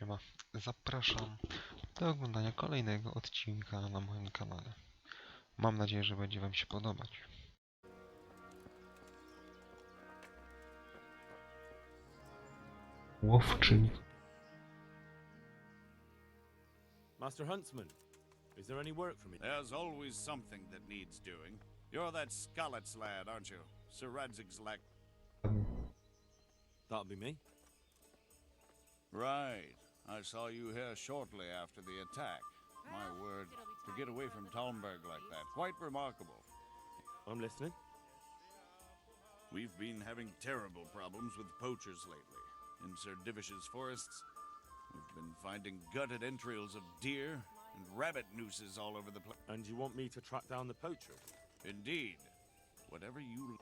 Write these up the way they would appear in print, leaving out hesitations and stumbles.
Siema, zapraszam do oglądania kolejnego odcinka na moim kanale. Mam nadzieję, że będzie wam się podobać. Łowczyni. Master Huntsman, is there any work for me? There's always something that needs doing. You're that Scarlet's lad, aren't you? Sir Radzig's lack. That'll be me. Right. I saw you here shortly after the attack. My word, to get away from Talmberg like that, quite remarkable. I'm listening. We've been having terrible problems with poachers lately. In Sir Divish's forests, we've been finding gutted entrails of deer and rabbit nooses all over the place. And you want me to track down the poacher? Indeed. Whatever you...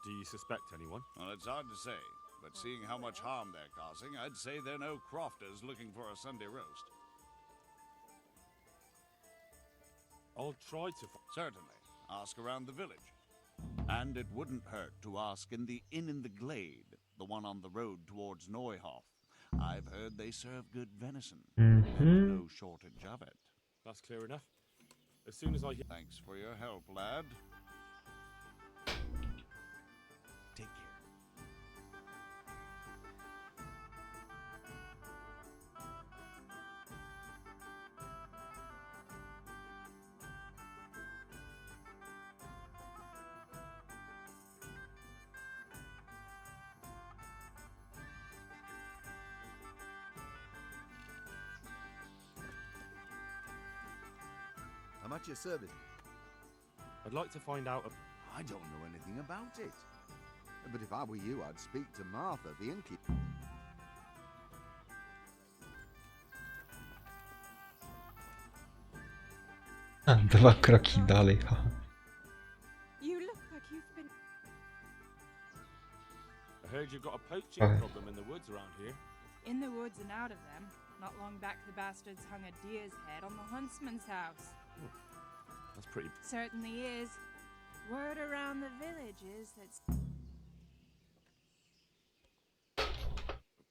Do you suspect anyone? Well, it's hard to say, but seeing how much harm they're causing, I'd say they're no crofters looking for a Sunday roast. I'll try to Certainly. Ask around the village. And it wouldn't hurt to ask in the inn in the glade, the one on the road towards Neuhof. I've heard they serve good venison. There's no shortage of it. That's clear enough. As soon as I hear... Thanks for your help, lad. Take care. How much your service? I'd like to find out... I don't know anything about it. But if I were you, I'd speak to Martha, the innkeeper. Dwa kroki dalej, haha. You look like you've been... I heard you've got a poaching problem in the woods around here. in the woods and out of them. Not long back, the bastards hung a deer's head on the huntsman's house. That's pretty... Certainly is. Word around the village is that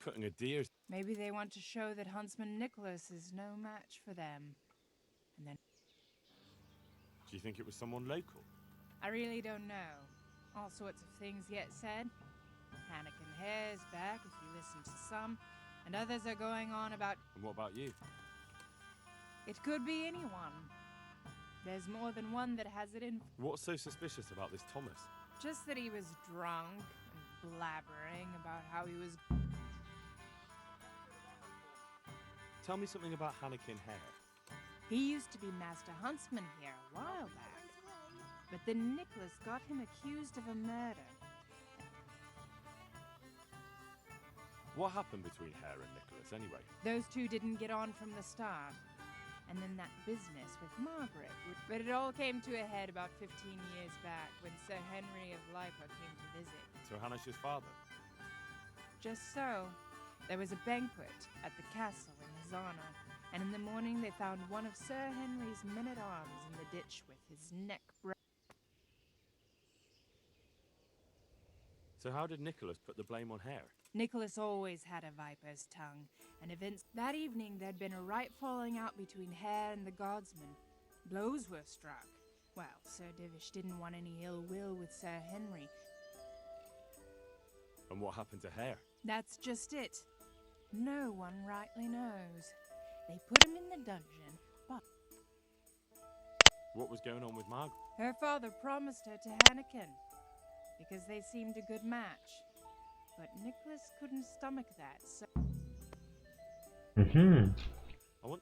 Cutting a deer's... maybe they want to show that Huntsman Nicholas is no match for them. And then Do you think it was someone local? I really don't know. All sorts of things get said. Hannikin Hare's back if you listen to some, and others are going on about And what about you? it could be anyone. There's more than one that has it in. What's so suspicious about this Thomas? Just that he was drunk and blabbering about how he was. Tell me something about Hannikin Hare. He used to be Master Huntsman here a while back. But then Nicholas got him accused of a murder. What happened between Hare and Nicholas, anyway? Those two didn't get on from the start. And then that business with Margaret. But it all came to a head about 15 years back when Sir Henry of Lipa came to visit. So Hanish's father? Just so. There was a banquet at the castle in his honor, and in the morning they found one of Sir Henry's men-at-arms in the ditch with his neck broken. So how did Nicholas put the blame on Hare? Nicholas always had a viper's tongue, and events that evening there'd been a right falling out between Hare and the guardsman. Blows were struck. Well, Sir Divish didn't want any ill will with Sir Henry. And what happened to Hare? That's just it. No one rightly knows. They put him in the dungeon, but What was going on with Margaret? her father promised her to Hannikin, because they seemed a good match. But Nicholas couldn't stomach that, so... I want...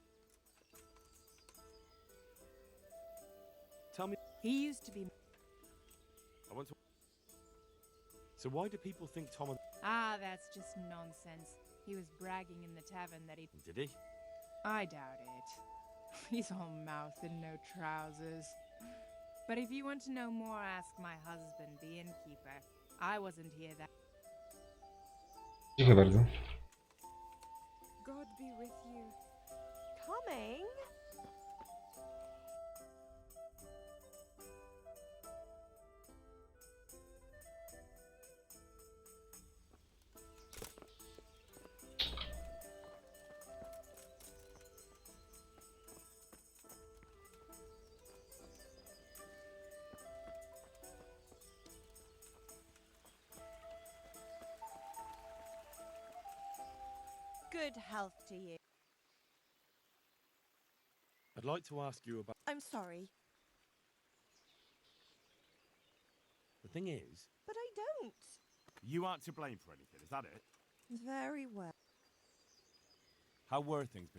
Tell me... He used to be... I want to... So why do people think Tom and... Ah, that's just nonsense. He was bragging in the tavern that he... Did he? I doubt it. He's all mouth and no trousers. But if you want to know more, ask my husband, the innkeeper. I wasn't here that... Dziękuję bardzo. God be with you. Coming? Good health to you. I'd like to ask you about. I'm sorry, The thing is, but I don't. you aren't to blame for anything, is that it? Very well. How were things?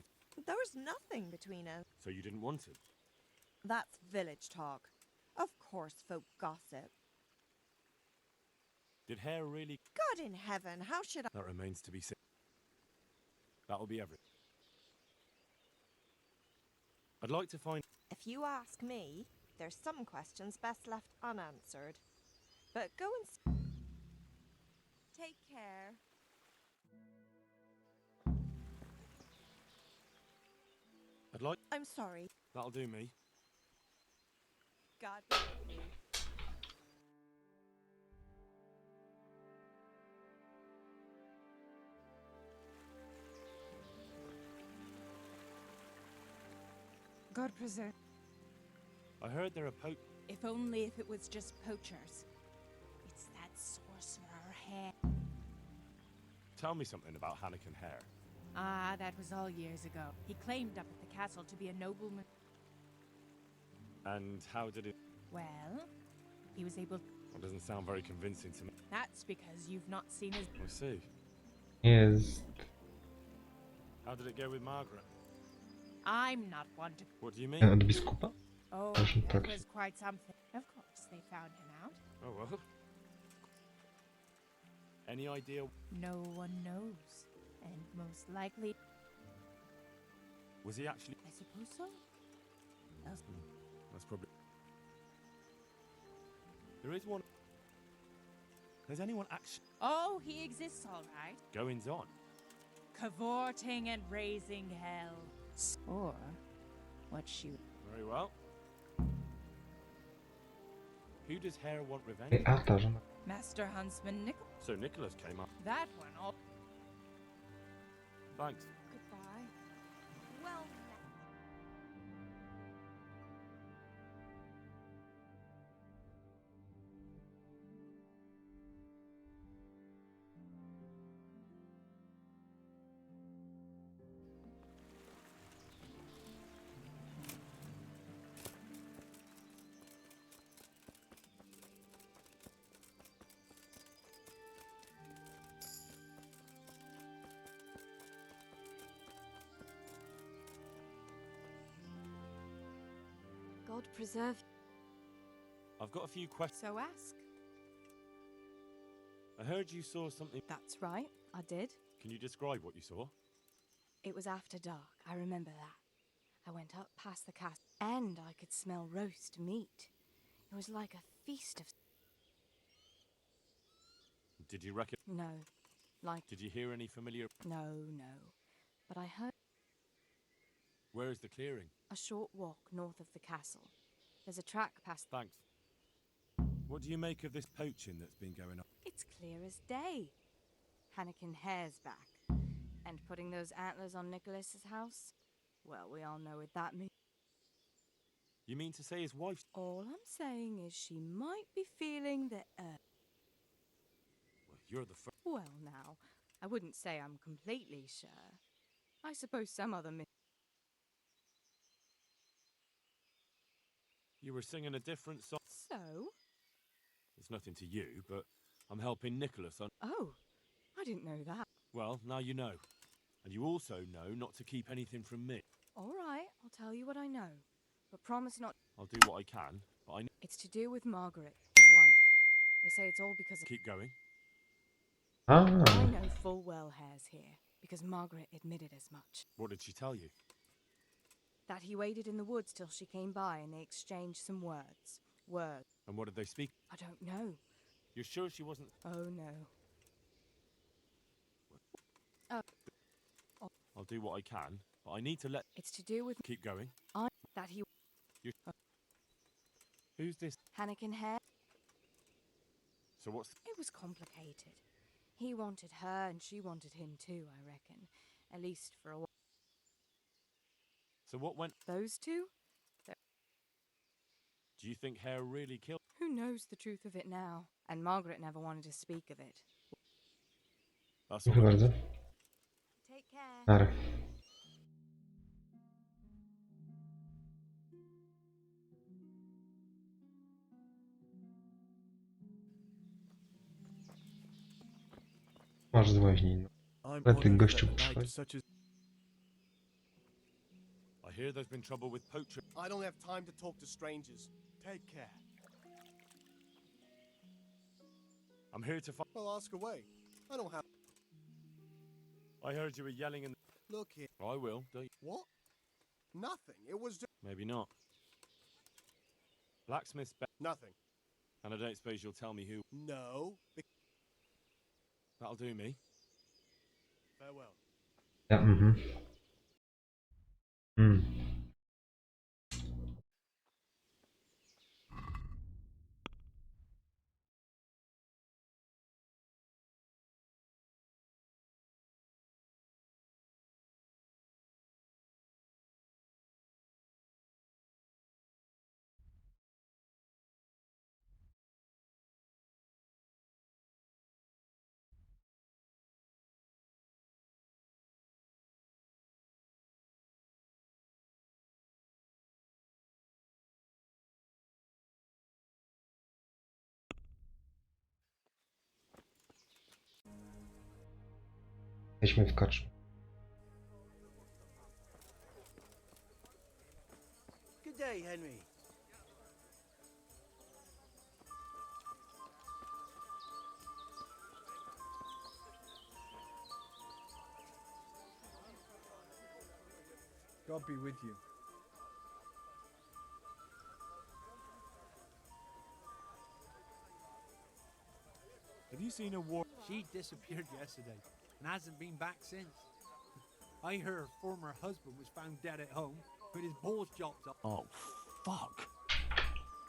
There was nothing between us. So you didn't want to? That's village talk. Of course, folk gossip. Did Hare really? God in heaven, how should I? That remains to be seen. That'll be everything. I'd like to find. If you ask me, there's some questions best left unanswered. But go and take care. I'd like. I'm sorry. That'll do me. God be with you. God preserve. I heard there are If only if it was just poachers. It's that sorcerer Hare. Tell me something about Hannikin Hare. Ah, that was all years ago. He claimed up at the castle to be a nobleman. And how did it? Well, he was able. That doesn't sound very convincing to me. That's because you've not seen his. I see. Jest. How did it go with Margaret? I'm not one to. What do you mean? Od biskupa? Oh, Proszę that tak. was quite something. Of course, they found him out. Oh well. Any idea? No one knows, and most likely, Was he actually? I suppose so. That's probably. There is one. Has anyone actually Oh, he exists, all right. goings on? Cavorting and raising hell. Or what she. Very well. Who does Hare want revenge? Ej, a ta żona. Master Huntsman Nicholas. So Nicholas came up. That one. All. Thanks. Goodbye. Well met. God preserve. I've got a few questions. So ask. I heard you saw something. That's right, I did. Can you describe what you saw? It was after dark, I remember that. I went up past the castle, and I could smell roast meat. It was like a feast of... Did you reckon? No, like... Did you hear any familiar? No. But I heard Where is the clearing? a short walk north of the castle. There's a track past... Thanks. What do you make of this poaching that's been going on? It's clear as day. Hannikin Hare's back. And putting those antlers on Nicholas's house? Well, we all know what that means. You mean to say his wife's? All I'm saying is she might be feeling the Well, you're the first. Well, now, I wouldn't say I'm completely sure. I suppose some other You were singing a different song. So? It's nothing to you, but I'm helping Nicholas on. Oh, I didn't know that. Well, now you know. And you also know not to keep anything from me. All right, I'll tell you what I know. But promise not... I'll do what I can, but I know. It's to do with Margaret, his wife. They say it's all because of... Keep going. A, I know full well Hare's here, because Margaret admitted as much. What did she tell you? That he waited in the woods till she came by and they exchanged some words. Words. And what did they speak? I don't know. You're sure she wasn't? Oh, no. I'll do what I can, but I need to let. It's to do with... Keep going. That he... Who's this? Hannikin Hare... So what's? It was complicated. He wanted her and she wanted him too, I reckon. At least for a while. So what went? Those two? Do you think Hare really killed? Who knows the truth of it now? And Margaret never wanted to speak of it. That's all. proszę bardzo. Take care. Nara. Masz z łaźni. I'm Ale ty wondering gościu that a przychodzi. night such as... I hear there's been trouble with poachers. I don't have time to talk to strangers. Take care. I'm here to find... Well, ask away. I don't have... I heard you were yelling in... Look here. I will, don't you? What? Nothing. It was just... Maybe not. Blacksmith's Nothing. and I don't suppose you'll tell me who... No. That'll do me. Farewell. Ja, mhm. Jesteśmy w kaczmie. Good day, Henry. God be with you. Have you seen a war... She disappeared yesterday and hasn't been back since. I hear her former husband was found dead at home with his balls chopped off. Oh, fuck.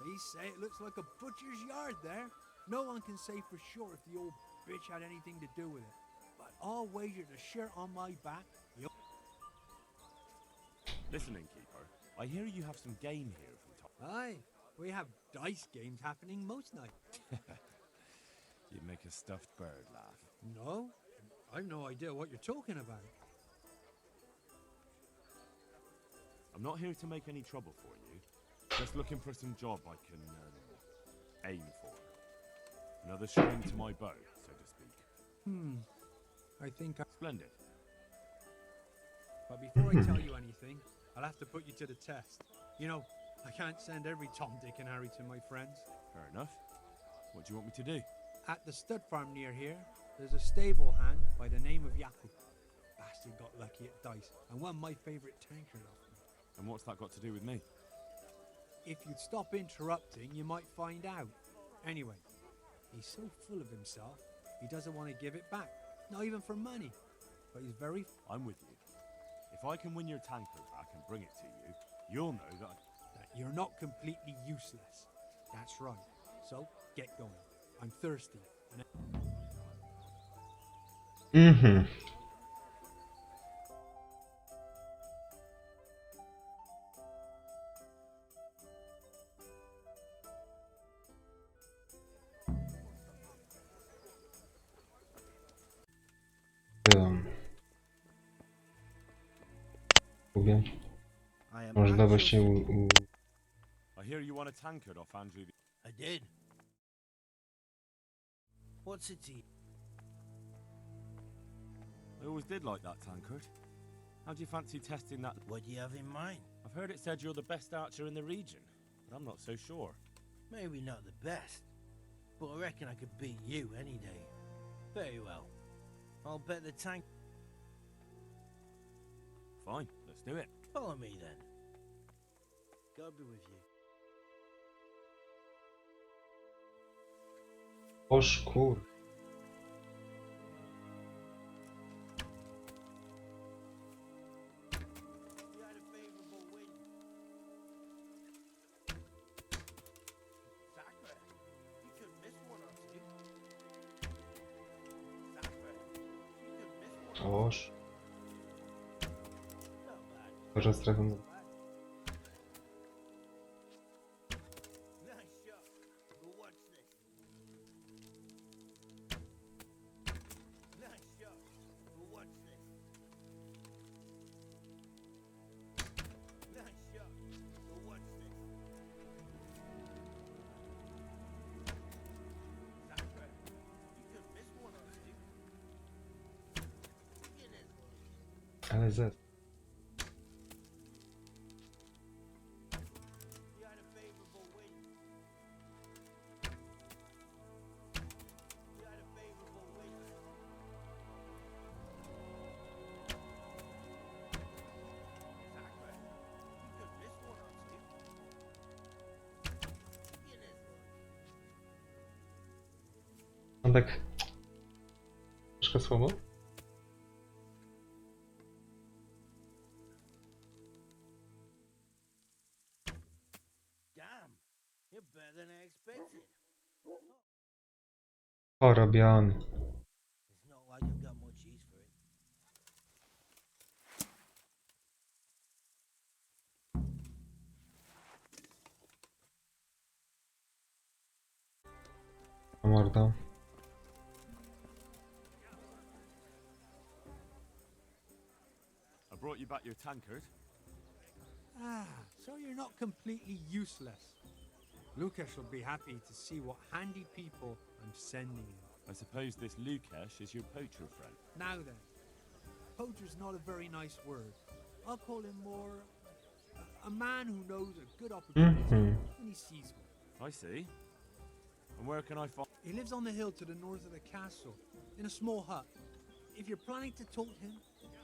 They say it looks like a butcher's yard there. No one can say for sure if the old bitch had anything to do with it. But I'll wager the shirt on my back. Listen, innkeeper. I hear you have some game here from time... Aye, we have dice games happening most nights. You'd make a stuffed bird laugh. No, I've no idea what you're talking about. I'm not here to make any trouble for you. Just looking for some job I can aim for. Another string to my bow, so to speak. I think Splendid. But before I tell you anything, I'll have to put you to the test. You know, I can't send every Tom, Dick and Harry to my friends. Fair enough. What do you want me to do? At the stud farm near here, there's a stable hand by the name of Yaku. Bastard got lucky at dice and won my favourite tankard off me. And what's that got to do with me? If you'd stop interrupting, you might find out. Anyway, he's so full of himself, he doesn't want to give it back. Not even for money. But he's very... I'm with you. If I can win your tankard back and bring it to you, you'll know that You're not completely useless. That's right. So, get going. I'm thirsty. Mhm. Byłam. Lubię. I am Może dawać anxious. się I hear you won a tankard off Andrew the... I did. What's it to you? I always did like that tankard. How do you fancy testing that? What do you have in mind? I've heard it said you're the best archer in the region, but I'm not so sure. Maybe not the best, but I reckon I could beat you any day. Very well. I'll bet the tank... Fine, let's do it. Follow me then. God be with you. O szkur. You had a favorable wind. Sacre. You could miss one or two. Sacre. You could miss one. Oż. Not bad. Może strefę. Nice shot. But watch this. Nice shot. But watch this. Ale Z. You had a favorable wind. You had a favorable wind. Exactly. You could miss one or two. You know. Mam tak... troszkę słabo? Damn, you're better than I expected. Porobiony. It's not like I've got much use for it. Mordo. I brought you back your tankard. Ah, so you're not completely useless. Lucas will be happy to see what handy people I'm sending him. I suppose this Lukesh is your poacher friend. Now then, poacher's not a very nice word. I'll call him more a man who knows a good opportunity when he sees one. I see. And where can I find... He lives on the hill to the north of the castle, in a small hut. If you're planning to talk to him,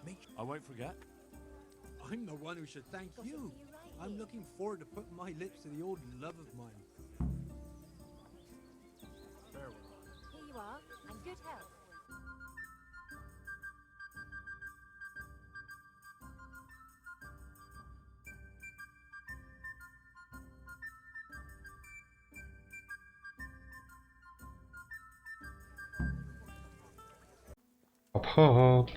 make sure... I won't forget. I'm the one who should thank you. I'm looking forward to putting my lips to the old love of mine. Farewell. Here you are, and good health. Hop, hop.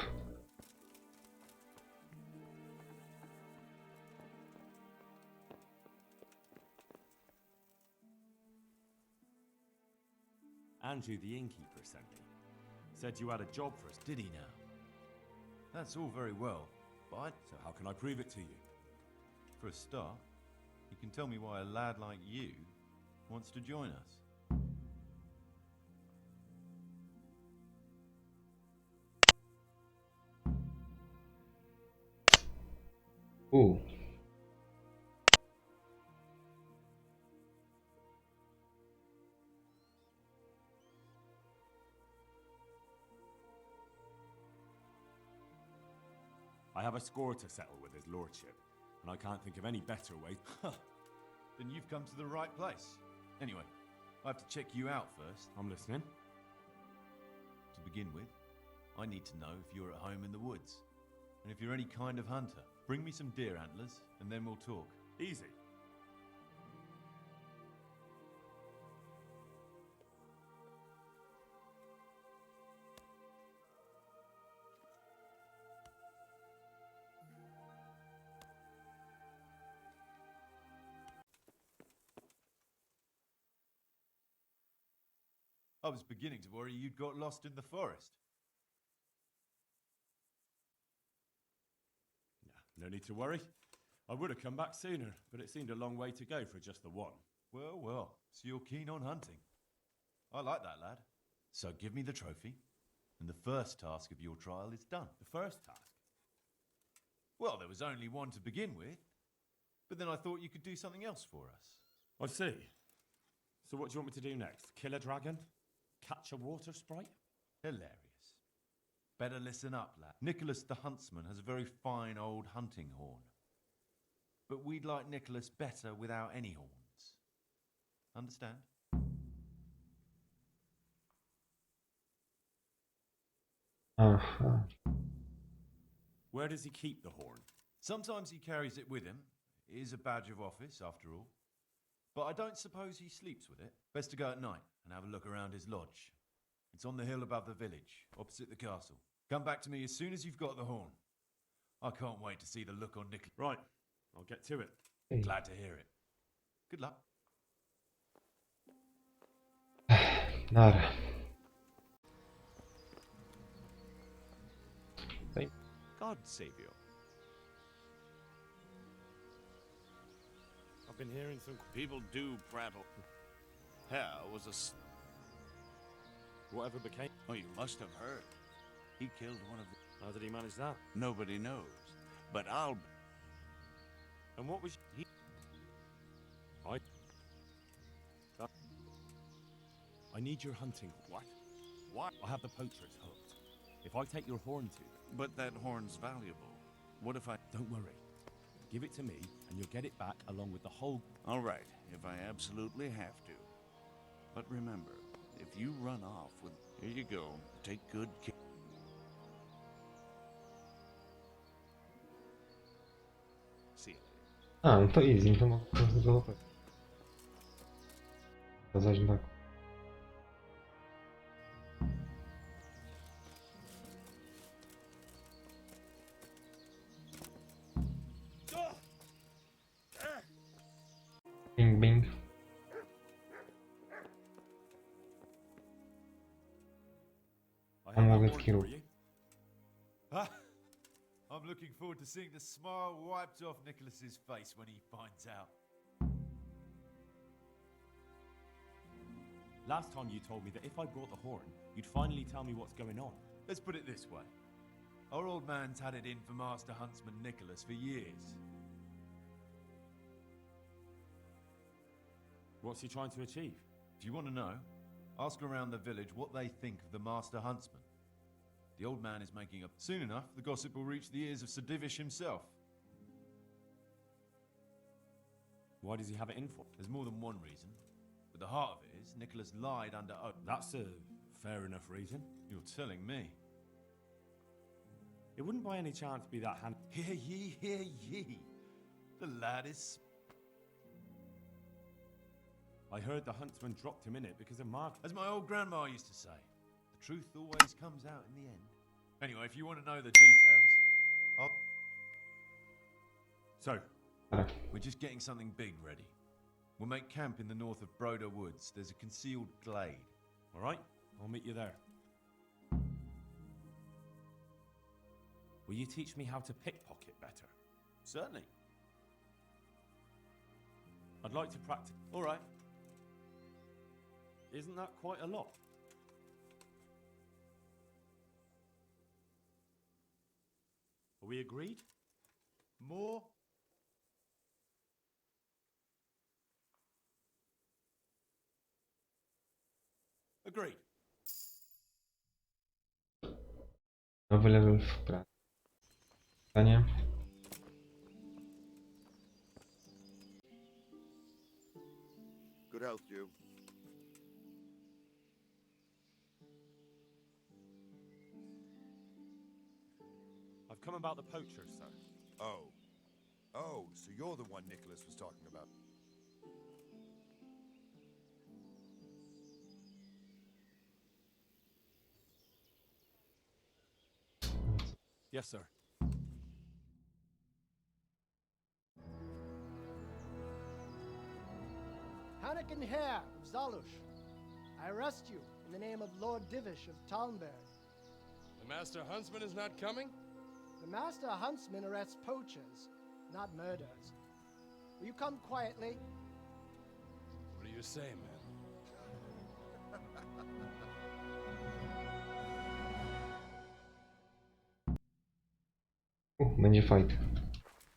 Andrew, the innkeeper, sent me. Said you had a job for us. Did he now? That's all very well, but So how can I prove it to you? for a start, you can tell me why a lad like you wants to join us. U. I have a score to settle with his lordship, and I can't think of any better way. Then you've come to the right place. Anyway, I have to check you out first. I'm listening. To begin with, I need to know if you're at home in the woods. And if you're any kind of hunter. Bring me some deer antlers, and then we'll talk. Easy. I was beginning to worry you'd got lost in the forest. No need to worry. I would have come back sooner, but it seemed a long way to go for just the one. Well, well, so you're keen on hunting. I like that, lad. So give me the trophy, and the first task of your trial is done. The first task? Well, there was only one to begin with, but then I thought you could do something else for us. I see. So what do you want me to do next? Kill a dragon? Catch a water sprite? Hilarious. Better listen up, lad. Nicholas the huntsman has a very fine old hunting horn. But we'd like Nicholas better without any horns. Understand? Aha. Where does he keep the horn? Sometimes he carries it with him. It is a badge of office, after all. But I don't suppose he sleeps with it. Best to go at night and have a look around his lodge. It's on the hill above the village, opposite the castle. Come back to me as soon as you've got the horn. I can't wait to see the look on Nicholas. Right, I'll get to it. Ej. Glad to hear it. Good luck. Nara. God save you. I've been hearing some... People do prattle. Hare was a... Whatever became... Oh, you must have heard. He killed one of the... How did he manage that? Nobody knows. But I'll... And what was he? I need your hunting. What? What? I have the poachers hooked. If I take your horn to them... But that horn's valuable. What if I... Don't worry. Give it to me, and you'll get it back along with the whole... All right, if I absolutely have to. But remember, if you run off with... Here you go. Take good care. See you later. A, no to easy, to mogę złapać. To zaś tak. Bing, bing. I I'm have with that horn you. for you. I'm looking forward to seeing the smile wiped off Nicholas's face when he finds out. Last time you told me that if I brought the horn, you'd finally tell me what's going on. Let's put it this way. Our old man's had it in for Master Huntsman Nicholas for years. What's he trying to achieve? If you want to know, ask around the village what they think of the Master Huntsman. The old man is making up. Soon enough, the gossip will reach the ears of Sir Divish himself. Why does he have it in for? There's more than one reason. But the heart of it is, Nicholas lied under oath. That's a fair enough reason. You're telling me. It wouldn't by any chance be that hand... Hear ye, hear ye. The lad is... I heard the huntsman dropped him in it because of Mark. As my old grandma used to say, the truth always comes out in the end. Anyway, if you want to know the details, So, we're just getting something big ready. We'll make camp in the north of Broder Woods. There's a concealed glade. All right, I'll meet you there. Will you teach me how to pickpocket better? Certainly. I'd like to practice. All right. Isn't that quite a lot? Are we agreed? More? Agreed. Nowy level w pracy. Pytanie. Good health, Jew. I've come about the poachers, sir. Oh. Oh, so you're the one Nicholas was talking about. Yes, sir. Hannikin Hare of Zalush, I arrest you in the name of Lord Divish of Talmberg. The Master Huntsman is not coming? The Master Huntsman arrests poachers, not murderers. Will you come quietly? What do you say, man? Będzie fight.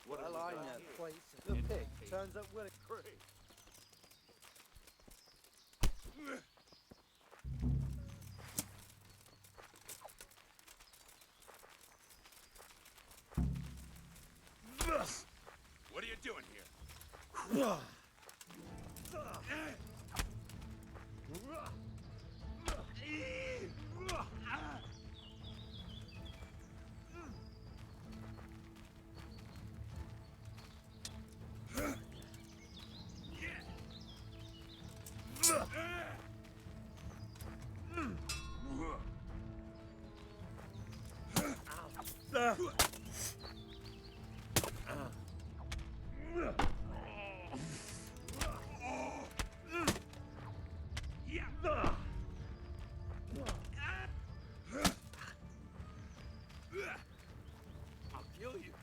Well, I know. The pig turns up willing. What are you doing here? I'll kill you.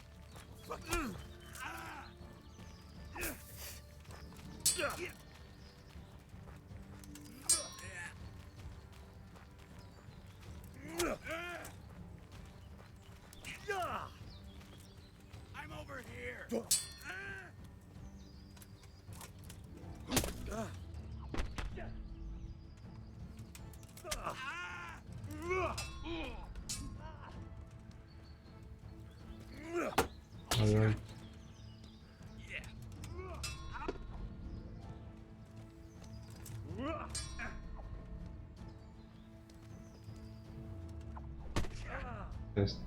Ojej. Jest.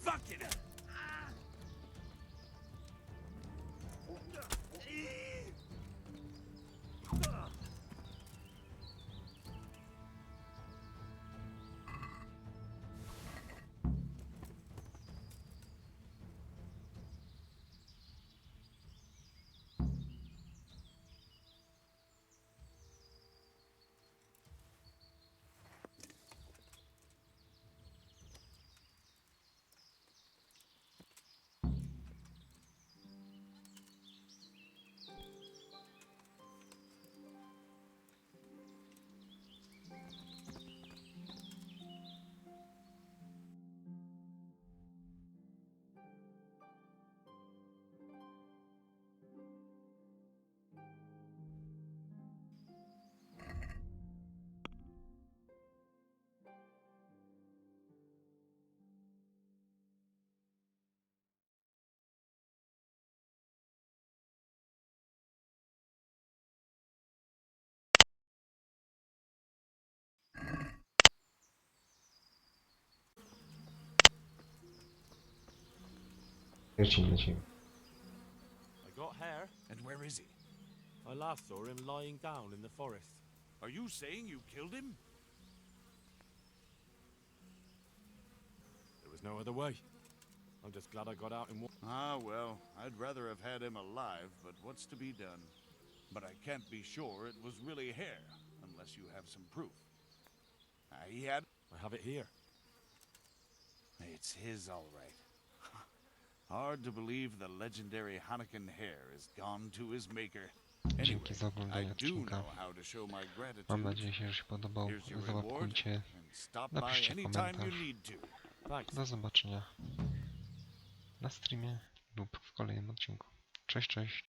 Fucking Lecimy. I got hair. And where is he? I last saw him lying down in the forest. Are you saying you killed him? There was no other way. I'm just glad I got out in one. Ah, well, I'd rather have had him alive, but what's to be done? But I can't be sure it was really hair, unless you have some proof. He had... I have it here. It's his, all right. Hard to believe the legendary Hanukkah hair is gone to his maker. Anyway, Dzięki za I oglądanie do odcinka. know how to show my gratitude. Mam nadzieję, że się podobał. Here's your reward, Załapkujcie. and stop by Napiszcie anytime you komentarz. need to. Thanks. Do zobaczenia na streamie lub w kolejnym odcinku. Cześć, cześć.